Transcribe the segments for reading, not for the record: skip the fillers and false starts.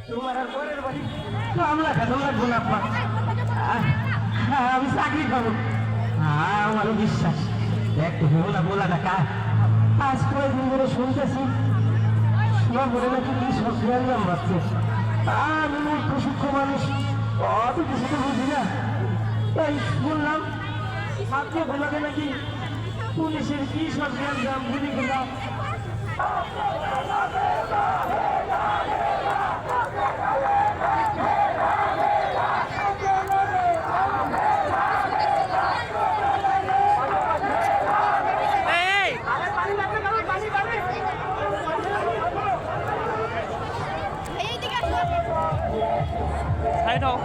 তোমার আর পরের বাড়ি আমরা খাতাম লাগবো না আপা। আমি চাকরি পাবো, আমারও বিশ্বাস। একটু বলা টাকা আজ কয়েকদিন ধরে শুনতেছি সব বলে নাকি কি সরকার নাম পাচ্ছে। আমি মূর্খ সূক্ষ্ম মানুষ, অত কিছু তো বুঝি না। তাই বললাম সাথে বলাকে নাকি পুলিশের কি সরকার নাম বুঝি কিনা। Thấy đâu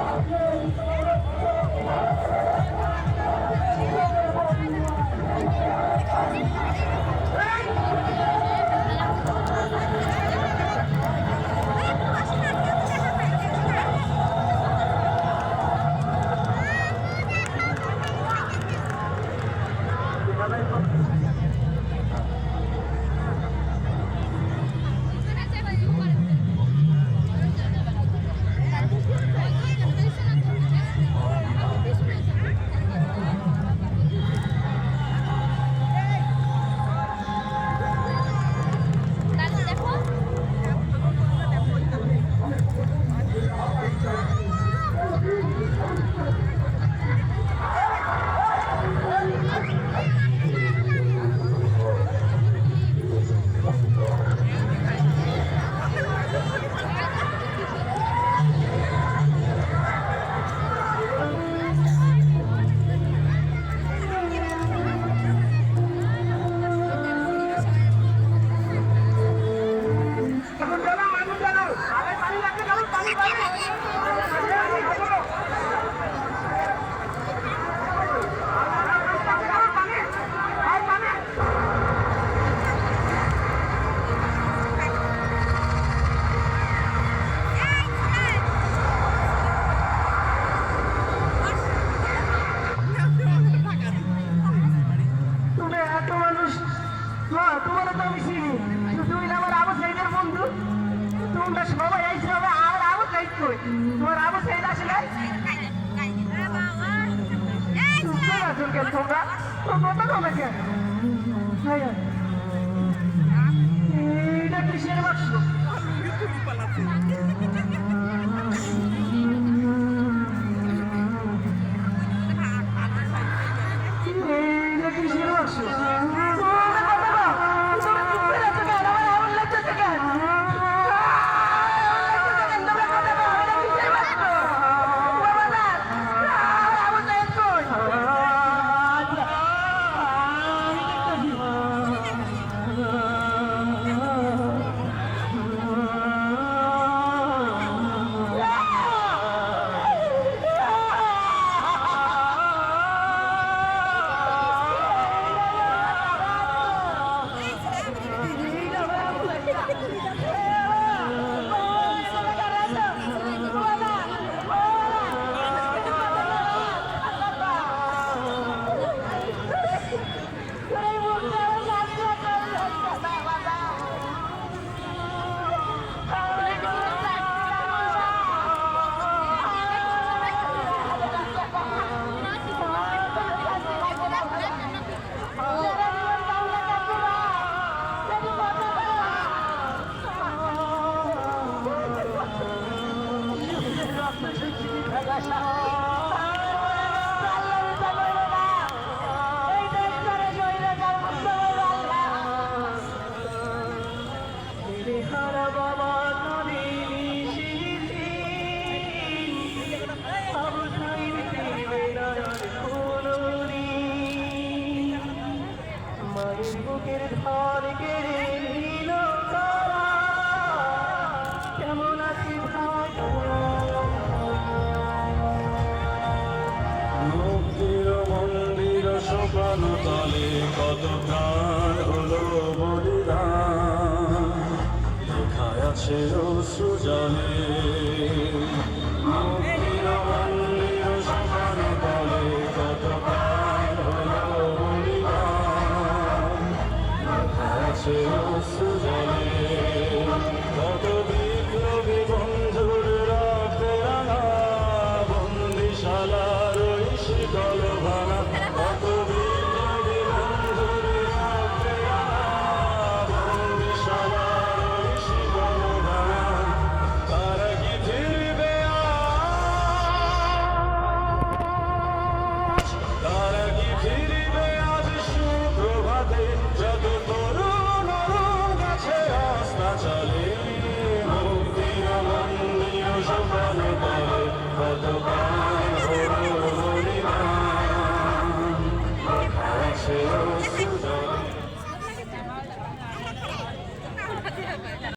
তোমার তো আমি চিনি, তুমি আমার আবু সাইদের বন্ধু। তোমরা সবাই আইসে হবে আর আবু সাইদ কই? তোমার আবু সাইদ আসে নাই? তোমরা কথা বলে কেন? এইটা কিসের বাক্স? এইটা কিসের বাক্স? তলে কত প্রাণ হলো বলিদান, লেখা আছে অশ্রু জলে। মুক্তির